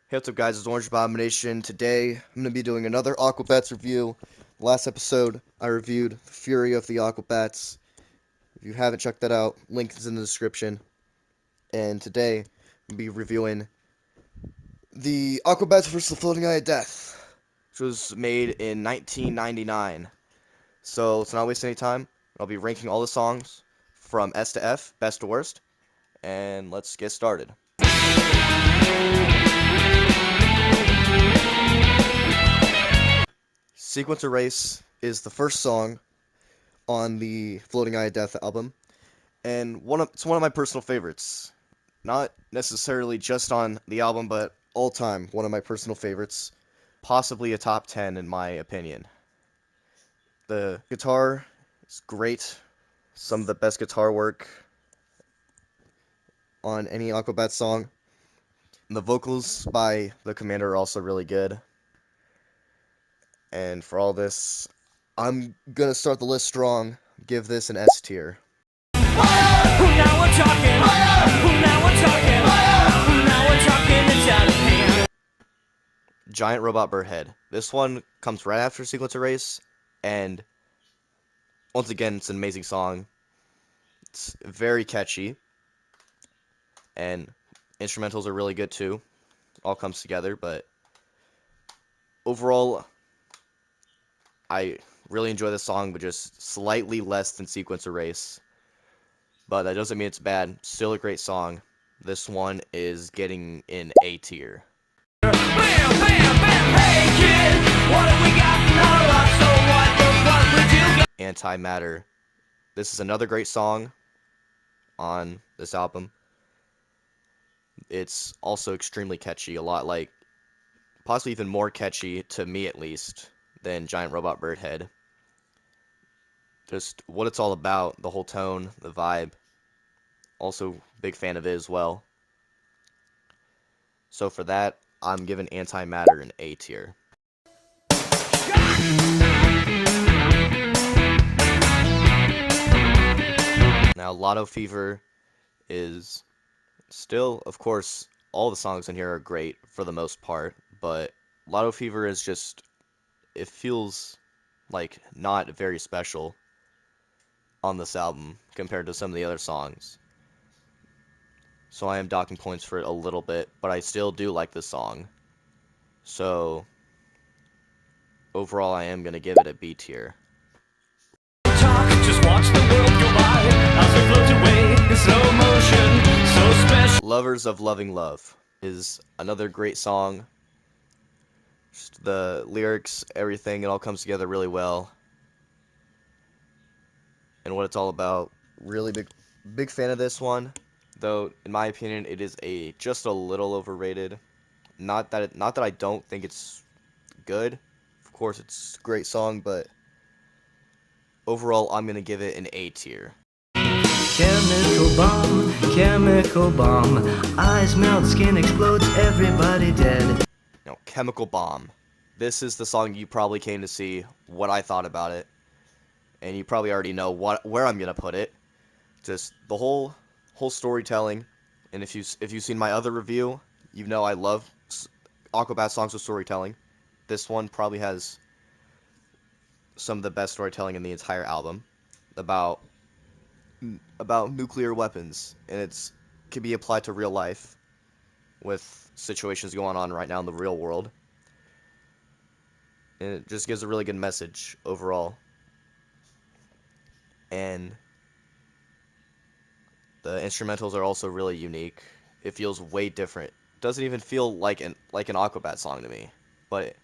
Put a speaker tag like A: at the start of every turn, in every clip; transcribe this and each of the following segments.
A: Hey, what's up, guys? It's Orange Abomination. Today, I'm going to be doing another Aquabats review. Last episode, I reviewed The Fury of the Aquabats. If you haven't checked that out, link is in the description. And today, I'm going to be reviewing the Aquabats vs. the Floating Eye of Death, which was made in 1999. So, let's not waste any time. I'll be ranking all the songs from S to F, best to worst. And let's get started. Sequencer Race is the first song on the Floating Eye of Death album, and it's one of my personal favorites. Not necessarily just on the album, but all time, one of my personal favorites. Possibly a top 10 in my opinion. The guitar is great. Some of the best guitar work on any Aquabats song. And the vocals by the Commander are also really good. And for all this, I'm gonna start the list strong. Give this an S tier. Giant Robot Bird Head. This one comes right after Sequencer Race, and once again, it's an amazing song. It's very catchy, and instrumentals are really good too. All comes together, but overall, I really enjoy the song, but just slightly less than Sequencer Race. But that doesn't mean it's bad. Still a great song. This one is getting in A tier.
B: Bam, bam, bam, hey kid, what have we got? Not a lot, so what would you get?
A: Antimatter. This is another great song on this album. It's also extremely catchy, a lot like, possibly even more catchy, to me at least, than Giant Robot Bird Head. Just what it's all about, the whole tone, the vibe. Also, big fan of it as well. So for that, I'm giving Antimatter an A tier. Now, Lotto Fever is still, of course, all the songs in here are great for the most part, but Lotto Fever is just, it feels like not very special on this album compared to some of the other songs. So I am docking points for it a little bit, but I still do like this song. So overall, I am going to give it a B tier.
B: Just watch the world go by as we float away in slow motion. So special.
A: Lovers of Loving Love is another great song. Just the lyrics, everything, it all comes together really well. And what it's all about, really big fan of this one. Though, in my opinion, it is just a little overrated. Not that I don't think it's good. Of course, it's a great song, but overall, I'm gonna give it an A tier.
C: Chemical bomb, eyes melt, skin explodes, everybody dead.
A: Now, Chemical Bomb. This is the song you probably came to see, what I thought about it, and you probably already know where I'm gonna put it. Just the whole storytelling, and if you've seen my other review, you know I love Aquabat songs with storytelling. This one probably has some of the best storytelling in the entire album about nuclear weapons, and it can be applied to real life with situations going on right now in the real world. And it just gives a really good message overall. And the instrumentals are also really unique. It feels way different. It doesn't even feel like an Aquabat song to me, but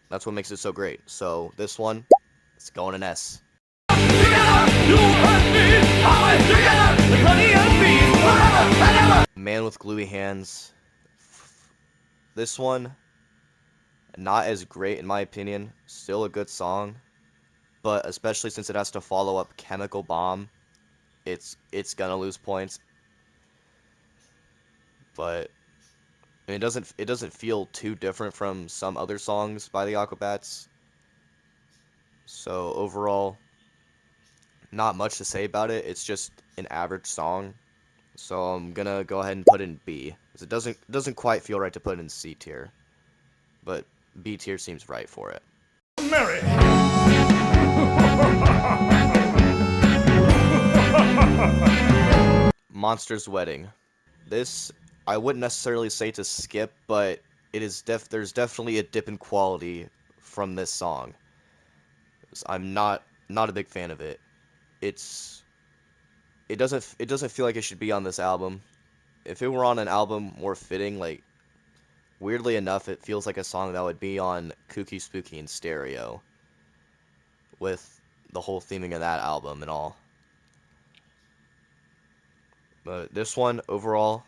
A: that's what makes it so great. So this one, it's going an S. Man with Gluey Hands. This one, not as great in my opinion. Still a good song, but especially since it has to follow up Chemical Bomb, it's gonna lose points. But I mean, it doesn't feel too different from some other songs by the Aquabats. So overall, not much to say about it. It's just an average song. So I'm gonna go ahead and put in B, because it doesn't quite feel right to put in C tier, but B tier seems right for it.
B: Mary.
A: Monster's Wedding. This I wouldn't necessarily say to skip, but there's definitely a dip in quality from this song. I'm not a big fan of it. It's it doesn't feel like it should be on this album. If it were on an album more fitting, like weirdly enough, it feels like a song that would be on Kooky Spooky in stereo with the whole theming of that album and all. But this one overall,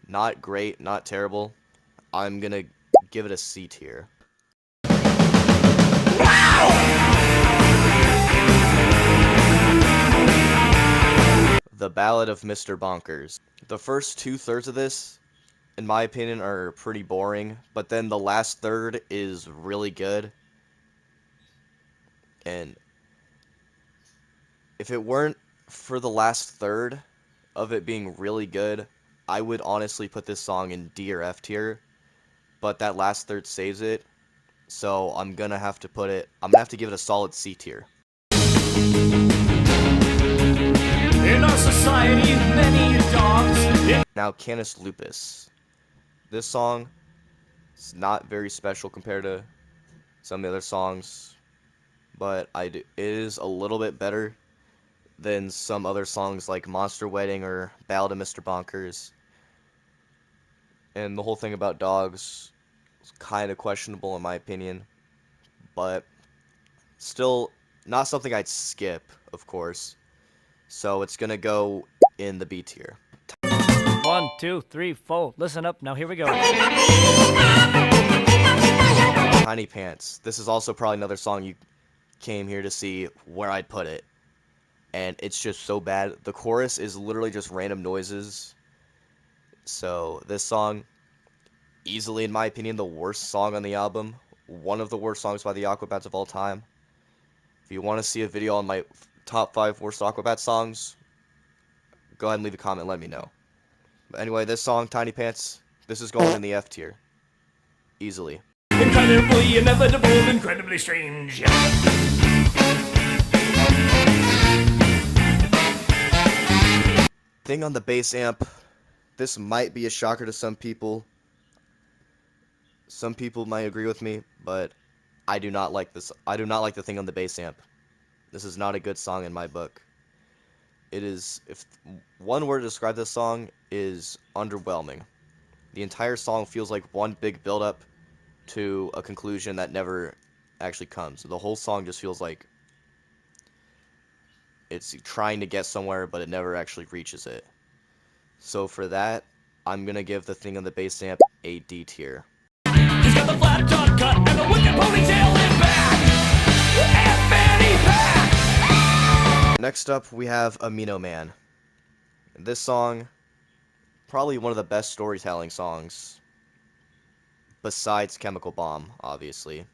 A: not great, not terrible. I'm gonna give it a C tier. The Ballad of Mr. Bonkers. The first two-thirds of this, in my opinion, are pretty boring, but then the last third is really good. And if it weren't for the last third of it being really good, I would honestly put this song in D or F tier, but that last third saves it, so I'm gonna have to give it a solid C tier.
B: In our society, many dogs.
A: Now, Canis Lupus. This song is not very special compared to some of the other songs, but it is a little bit better than some other songs like Monster Wedding or Ballad of Mr. Bonkers. And the whole thing about dogs is kind of questionable in my opinion, but still not something I'd skip, of course. So it's gonna go in the B tier.
D: 1, 2, 3, 4. Listen up. Now here we go.
A: Tiny Pants. This is also probably another song you came here to see where I'd put it. And it's just so bad. The chorus is literally just random noises. So this song, easily in my opinion, the worst song on the album. One of the worst songs by the Aquabats of all time. If you want to see a video on my top 5 worst Aquabats songs, go ahead and leave a comment and let me know. But anyway, this song, Tiny Pants, this is going in the F tier. Easily.
B: Incredibly inevitable, incredibly strange.
A: Thing on the bass amp, this might be a shocker to some people. Some people might agree with me, but I do not like this. I do not like the thing on the bass amp. This is not a good song in my book. It is, if one word to describe this song, is underwhelming. The entire song feels like one big build-up to a conclusion that never actually comes. The whole song just feels like it's trying to get somewhere, but it never actually reaches it. So for that, I'm gonna give the thing on the bass amp a D tier.
B: He's got the flat top cut and the wicked ponytail in back. And fanny pack.
A: Next up, we have Amino Man. This song, probably one of the best storytelling songs, besides Chemical Bomb, obviously.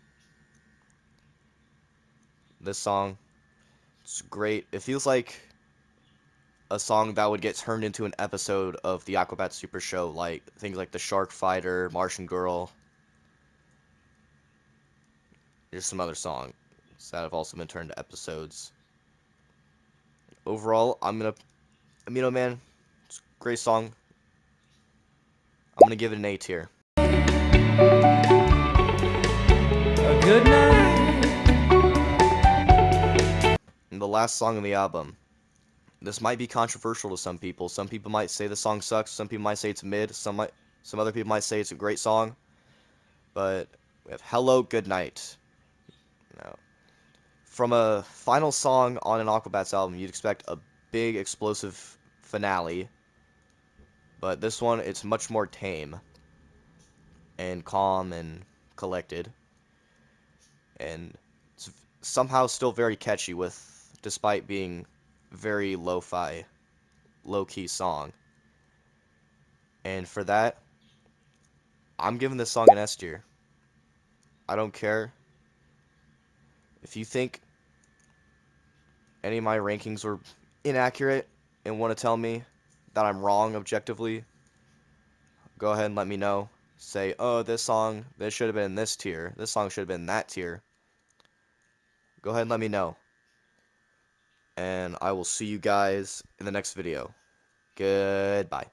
A: This song, it's great. It feels like a song that would get turned into an episode of the Aquabat Super Show, like things like The Shark Fighter, Martian Girl. There's some other songs that have also been turned into episodes. Overall, Amino Man, it's a great song. I'm gonna give it an A tier.
D: A good night.
A: And the last song on the album. This might be controversial to some people. Some people might say the song sucks. Some people might say it's mid. Some other people might say it's a great song. But we have Hello, Good Night. Now, from a final song on an Aquabats album, you'd expect a big explosive finale. But this one, it's much more tame and calm and collected. And it's somehow still very catchy despite being very lo-fi, low-key song. And for that, I'm giving this song an S tier. I don't care. If you think any of my rankings were inaccurate and want to tell me, that I'm wrong objectively, go ahead and let me know. Say, oh, this song, this should have been in this tier. This song should have been in that tier. Go ahead and let me know. And I will see you guys in the next video. Goodbye.